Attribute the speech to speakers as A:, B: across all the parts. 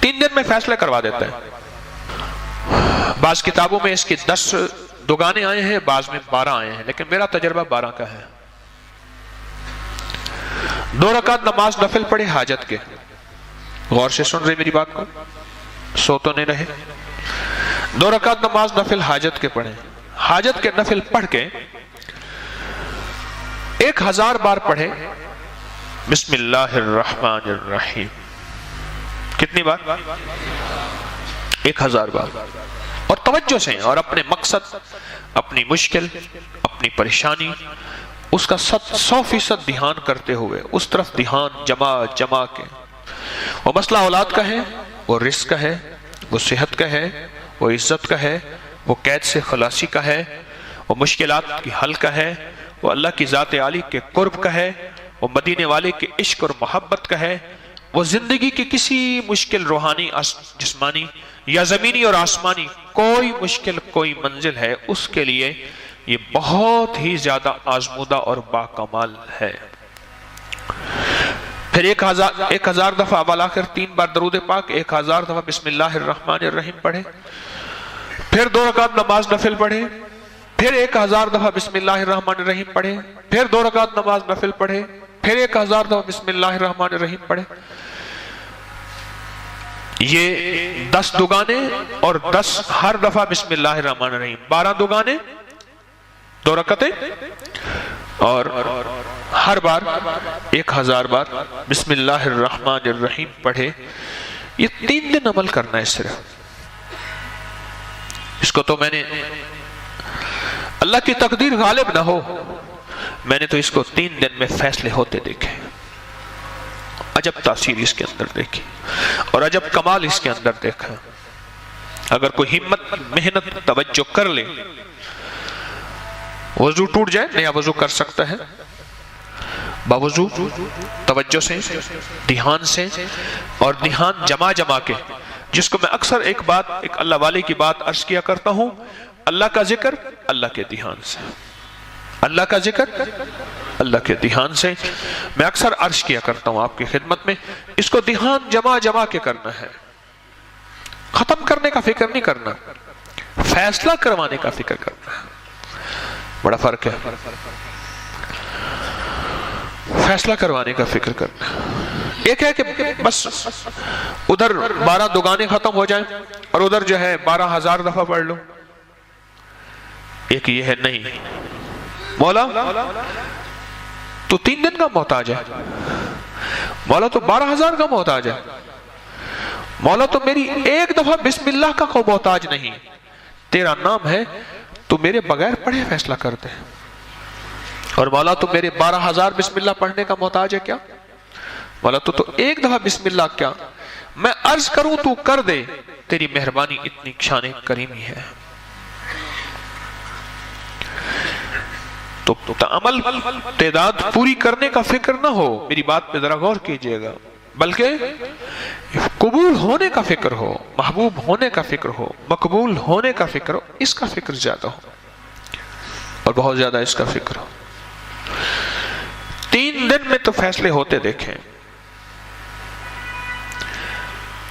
A: 3 دن میں فیصلہ کروا دیتا ہے۔ بعض کتابوں میں اس کے 10 دگانے آئے ہیں، بعض میں 12 آئے ہیں، لیکن میرا تجربہ 12 کا ہے۔ 2 رکعت نماز نفل پڑھے حاجت کے، غور سے سن رہے میری بات کو، سو تو نہیں رہے۔ 2 رکعت نماز نفل حاجت کے پڑھیں، حاجت کے نفل پڑھ کے 1000 بار پڑھے بسم اللہ الرحمن الرحیم۔ کتنی بار؟ 1000 بار، اور توجہ سے، اور اپنے مقصد، اپنی مشکل، اپنی پریشانی، اس کا 100% دھیان کرتے ہوئے، اس طرف دھیان جمع کے۔ وہ مسئلہ اولاد کا ہے، وہ رزق کا ہے، وہ صحت کا ہے، وہ عزت کا ہے، وہ قید سے خلاصی کا ہے، وہ مشکلات کی حل کا ہے، وہ اللہ کی ذات عالی کے قرب کا ہے، وہ مدینے والے کے عشق اور محبت کا ہے، وہ زندگی کی کسی مشکل روحانی، جسمانی یا زمینی اور آسمانی کوئی مشکل، کوئی منزل ہے، اس کے لیے یہ بہت ہی زیادہ آزمودہ اور باکمال ہے۔ پھر 1000 دفعہ بالآخر 3 بار درود پاک، 1000 دفعہ بسم اللہ الرحمن الرحیم پڑھے، پھر 2 رکعت نماز نفل پڑھے، پھر 1000 دفعہ بسم اللہ الرحمن الرحیم پڑھے، پھر 2 رکعت نماز نفل پڑھے، پھر 1000 دفعہ بسم اللہ الرحمن الرحیم پڑھے۔ یہ 10 دگانے اور 10 ہر دفعہ بسم اللہ الرحمن الرحیم، 12 دگانے، 2 رکعتیں، اور ہر بار 1000 بار بسم اللہ الرحمن الرحیم پڑھے۔ یہ 3 دن عمل کرنا ہے صرف۔ اس کو تو میں نے، اللہ کی تقدیر غالب نہ ہو، میں نے تو اس کو 3 دن میں فیصلے ہوتے دیکھے، عجب تاثیر اس کے اندر دیکھی، اور عجب کمال اس کے اندر دیکھا۔ اگر کوئی ہمت، محنت، توجہ کر لے، وضو ٹوٹ جائے، نیا وضو کر سکتا ہے، باوضو توجہ سے، دھیان سے، اور دھیان جمع کے، جس کو میں اکثر ایک اللہ والے کی بات عرض کیا کرتا ہوں، اللہ کا ذکر اللہ کے دھیان سے، اللہ کا ذکر اللہ کے دھیان سے، میں اکثر عرض کیا کرتا ہوں آپ کی خدمت میں، اس کو دھیان جمع کے کرنا ہے، ختم کرنے کا فکر نہیں کرنا، فیصلہ کروانے کا فکر کرنا ہے۔ بڑا فرق ہے، فیصلہ کروانے کا فکر کرنا۔ ایک ہے کہ بس ادھر 12 دگانے ختم ہو جائیں اور ادھر جو ہے 12,000 دفعہ پڑھ لو۔ ایک یہ ہے، نہیں مولا تو 3 دن کا محتاج ہے، مولا تو 12,000 کا محتاج ہے، مولا تو میری 1 دفعہ بسم اللہ کا کوئی محتاج نہیں، تیرا نام ہے، تو میرے بغیر پڑھے فیصلہ کرتے ہیں، اور مولا تو میرے 12,000 بسم اللہ پڑھنے کا محتاج ہے کیا؟ مولا تو 1 دفعہ بسم اللہ کیا، میں عرض کروں تو کر دے، تیری مہربانی اتنی شان کریمی ہے۔ تو عمل تعداد پوری کرنے کا فکر نہ ہو، میری بات پہ ذرا غور کیجئے گا، بلکہ قبول ہونے کا فکر ہو، محبوب ہونے کا فکر ہو، مقبول ہونے کا فکر ہو، اس کا فکر زیادہ ہو، اور بہت زیادہ اس کا فکر ہو۔ 3 دن میں تو فیصلے ہوتے دیکھیں۔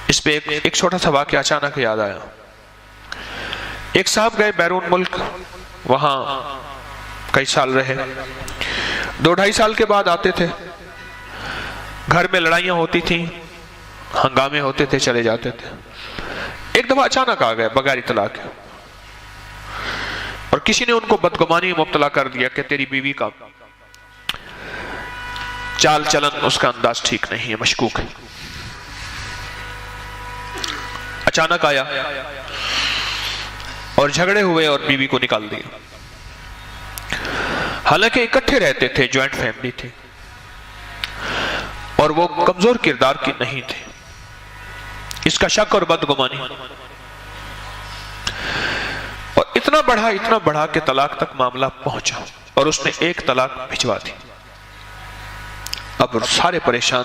A: اس پہ ایک چھوٹا سا واقعہ اچانک یاد آیا۔ ایک صاحب گئے بیرون ملک، وہاں کئی سال رہے، 2-2.5 سال کے بعد آتے تھے، گھر میں لڑائیاں ہوتی تھیں، ہنگامے ہوتے تھے، چلے جاتے تھے۔ ایک دفعہ اچانک آ گئے بغیر اطلاع کے، اور کسی نے ان کو بدگمانی میں مبتلا کر دیا کہ تیری بیوی کا چال چلن، اس کا انداز ٹھیک نہیں ہے، مشکوک ہے۔ اچانک آیا اور جھگڑے ہوئے اور بیوی کو نکال دیا۔ حالانکہ اکٹھے رہتے تھے، جوائنٹ فیملی تھی، اور وہ کمزور کردار کی نہیں تھے۔ اس کا شک اور بدگمانی، اور اتنا بڑھا کہ طلاق تک معاملہ پہنچا، اور اس نے 1 طلاق بھجوا دی۔ اب سارے پریشان۔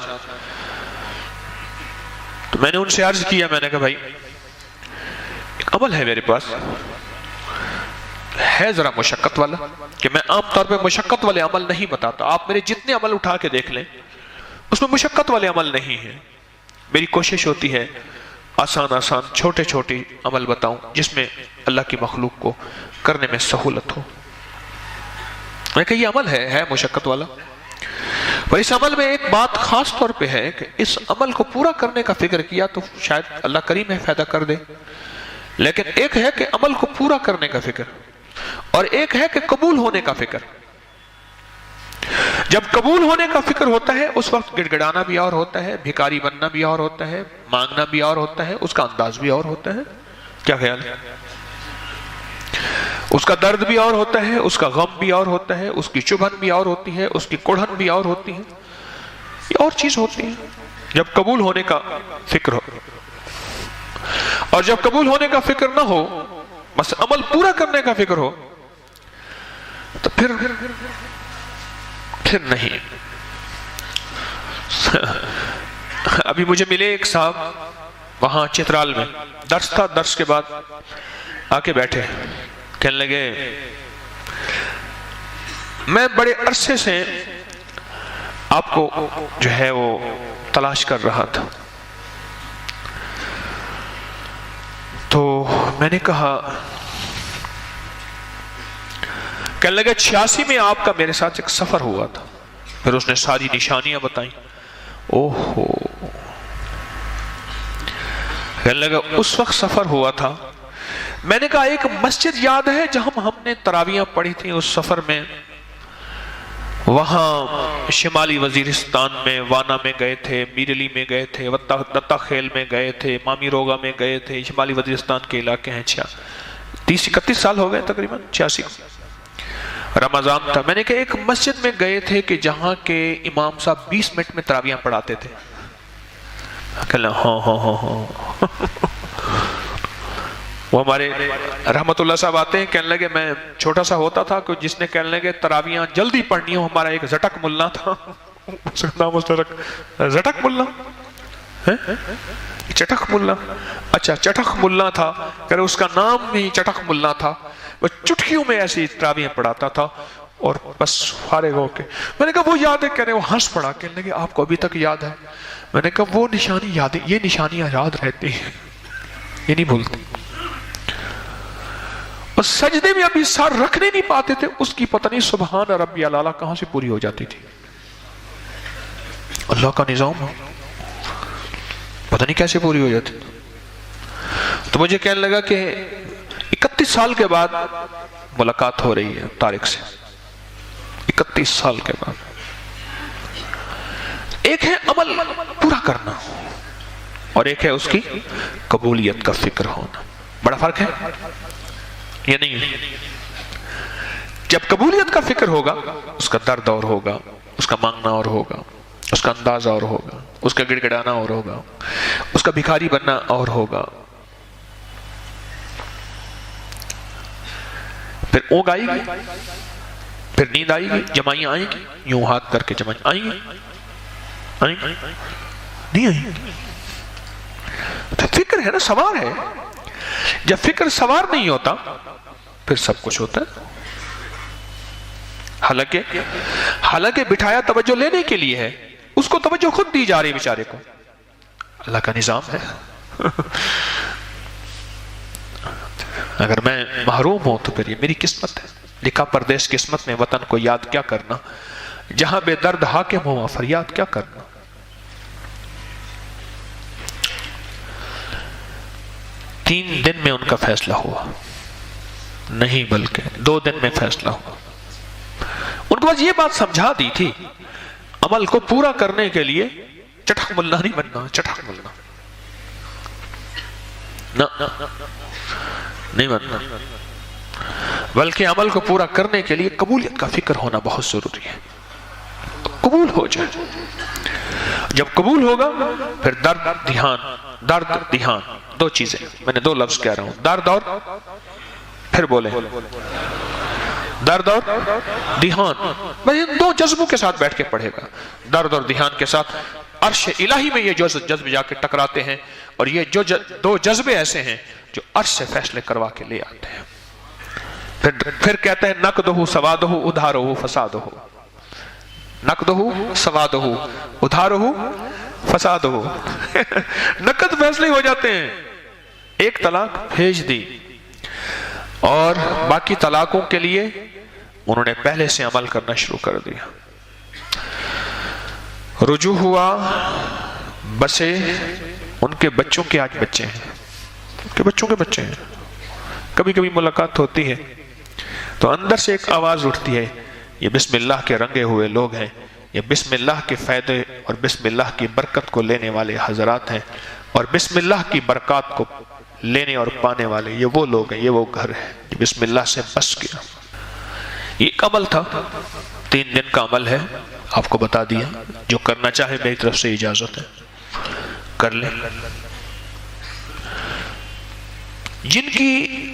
A: تو میں نے ان سے عرض کیا، میں نے کہا بھائی ایک عمل ہے میرے پاس، ہے ذرا مشقت والا، کہ میں عام طور پہ مشقت والے عمل نہیں بتاتا، آپ میرے جتنے عمل اٹھا کے دیکھ لیں اس میں مشقت والے عمل نہیں ہیں۔ میری کوشش ہوتی ہے آسان آسان چھوٹے چھوٹے عمل بتاؤں جس میں اللہ کی مخلوق کو کرنے میں سہولت ہو. میں کہ یہ عمل ہے مشقت والا، اور اس عمل میں ایک بات خاص طور پہ ہے کہ اس عمل کو پورا کرنے کا فکر کیا تو شاید اللہ کریم ہے فائدہ کر دے، لیکن ایک ہے کہ عمل کو پورا کرنے کا فکر، اور ایک ہے کہ قبول ہونے کا فکر. جب قبول ہونے کا فکر ہوتا ہے اس وقت گڑ گڑانا بھی اور ہوتا ہے، بھکاری بننا بھی اور ہوتا ہے، مانگنا بھی اور ہوتا ہے، اس کا انداز بھی اور ہوتا ہے. کیا خیال ہے؟ اس کا درد بھی اور ہوتا ہے، اس کا غم بھی اور ہوتا ہے، اس کی چبھن بھی اور ہوتی ہے، اس کی کڑھن بھی اور ہوتی ہے، یہ اور چیز ہوتی ہے جب قبول ہونے کا فکر ہو. اور جب قبول ہونے کا فکر نہ ہو، بس عمل پورا کرنے کا فکر ہو، تو پھر نہیں. ابھی مجھے ملے ایک صاحب وہاں چترال میں، درس تھا، درس کے بعد آ کے بیٹھے، کہنے لگے میں بڑے عرصے سے آپ کو جو ہے وہ تلاش کر رہا تھا. تو میں نے کہا، کہنے لگے 86 میں آپ کا میرے ساتھ ایک سفر ہوا تھا. پھر اس نے ساری نشانیاں بتائیں. اوہو، کہنے لگا اس وقت سفر ہوا تھا. میں نے کہا ایک مسجد یاد ہے جہاں ہم نے تراویحیں پڑھی تھیں اس سفر میں، وہاں شمالی وزیرستان میں وانا میں گئے تھے، میرلی میں گئے تھے، دتا خیل میں گئے تھے، مامی روگا میں گئے تھے. شمالی وزیرستان کے علاقے ہیں. 30-31 سال ہو گئے تقریباً، 86 رمضان تھا. میں نے کہا ایک مسجد میں گئے تھے کہ جہاں کے امام صاحب 20 منٹ میں تراویحیں پڑھاتے تھے. کہنا ہاں وہ ہمارے رحمت اللہ صاحب آتے ہیں، کہنے لگے میں چھوٹا سا ہوتا تھا کہ جس نے کہنے لگے تراویحیں جلدی پڑھنی ہو. ہمارا ایک زٹک ملا تھا، اس کا نام زٹک ملا، چٹک ملا، اچھا چٹک ملا تھا، کہ اس کا نام بھی چٹک ملا تھا. وہ چٹکیوں میں ایسی تراویحیں پڑھاتا تھا اور بس فارغ ہو کے. میں نے کہا وہ یاد ہے؟ کہہ رہے وہ ہنس پڑا. کہنے لگے آپ کو ابھی تک یاد ہے؟ میں نے کہا وہ نشانی یاد ہے، یہ نشانیاں یاد رہتی ہیں، یہ نہیں بھولتی. اور سجدے میں ابھی سر رکھنے نہیں پاتے تھے، اس کی پتہ نہیں سبحان ربی الاعلیٰ کہاں سے پوری ہو جاتی تھی. اللہ کا نظام پتہ نہیں کیسے پوری ہو جاتی. تو مجھے کہنے لگا کہ 31 سال کے بعد ملاقات ہو رہی ہے طارق سے. 31 سال کے بعد. ایک ہے عمل پورا کرنا اور ایک ہے اس کی قبولیت کا فکر ہونا. بڑا فرق ہے یہ نہیں. جب قبولیت کا فکر ہوگا اس کا درد اور ہوگا، اس کا مانگنا اور ہوگا، اس کا انداز اور ہوگا، اس کا گڑ گڑانا اور ہوگا، اس کا بھکاری بننا اور ہوگا. پھر اونگ آئے گی، پھر نیند آئے گی، جمائیاں آئیں گی، یوں ہاتھ کر کے جمائیاں آئیں گی، نہیں آئیں گی. تو فکر ہے نا، سوار ہے. جب فکر سوار نہیں ہوتا پھر سب کچھ ہوتا ہے. حالانکہ بٹھایا توجہ لینے کے لیے ہے، اس کو توجہ خود دی جا رہی بیچارے کو. اللہ کا نظام ہے. اگر میں محروم ہوں تو پھر یہ میری قسمت ہے. لکھا پردیس قسمت میں وطن کو یاد کیا کرنا، جہاں بے درد حاکم ہوا فریاد کیا کرنا. تین دن میں ان کا فیصلہ ہوا، نہیں بلکہ 2 دن میں فیصلہ ہوا. ان کو بس یہ بات سمجھا دی تھی، عمل کو پورا کرنے کے لیے چٹک ملنا نہیں بننا. چٹک ملنا نہیں بننا، بلکہ عمل کو پورا کرنے کے لیے قبولیت کا فکر ہونا بہت ضروری ہے. قبول ہو جائے. جب قبول ہوگا پھر درد دھیان 2 چیزیں. میں نے 2 لفظ کہہ رہا ہوں، درد اور پھر بولیں درد اور دھیان. میں ان 2 جذبوں کے ساتھ بیٹھ کے پڑھے گا. درد اور دھیان کے ساتھ عرش الہی میں یہ جذبے جا کے ٹکراتے ہیں، اور یہ جو 2 جذبے ایسے ہیں جو عرش سے فیصلے کروا کے لے آتے ہیں. پھر کہتے ہیں نقدہ سوادہ ادھارہ فسادہ. نقدہ سوادہ ادھارہ فساد ہو نقد فیصلے ہو جاتے ہیں. ایک طلاق بھیج دی اور باقی طلاقوں کے لیے انہوں نے پہلے سے عمل کرنا شروع کر دیا. رجوع ہوا، بسے، ان کے بچوں کے آج بچے ہیں، ان کے بچوں کے بچے ہیں. کبھی کبھی ملاقات ہوتی ہے تو اندر سے ایک آواز اٹھتی ہے، یہ بسم اللہ کے رنگے ہوئے لوگ ہیں، یہ بسم اللہ کے فائدے اور بسم اللہ کی برکت کو لینے والے حضرات ہیں، اور بسم اللہ کی برکات کو لینے اور پانے والے یہ وہ لوگ ہیں، یہ وہ گھر ہے جو بسم اللہ سے بس گیا. یہ ایک عمل تھا، 3 دن کا عمل ہے، آپ کو بتا دیا. جو کرنا چاہے میری طرف سے اجازت ہے، کر لیں. جن کی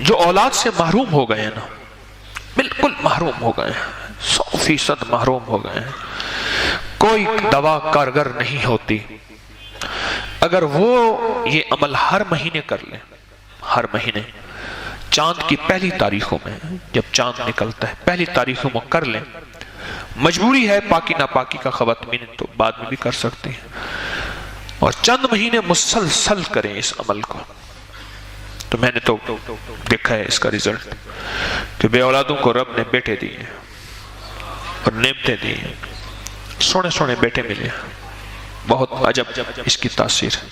A: جو اولاد سے محروم ہو گئے ہیں نا، بالکل محروم ہو گئے ہیں، 100% محروم ہو گئے ہیں، کوئی دوا کارگر نہیں ہوتی، اگر وہ یہ عمل ہر مہینے کر لیں، ہر مہینے چاند کی پہلی تاریخوں میں، جب چاند نکلتا ہے پہلی تاریخوں میں کر لیں. مجبوری ہے پاکی ناپاکی کا خواتین تو بعد میں بھی کر سکتے ہیں، اور چند مہینے مسلسل کریں اس عمل کو. تو میں نے تو دیکھا ہے اس کا رزلٹ کہ بے اولادوں کو رب نے بیٹے دیے اور نعمتیں دی، سونے سونے بیٹے ملے. بہت عجب اس کی تاثیر ہے.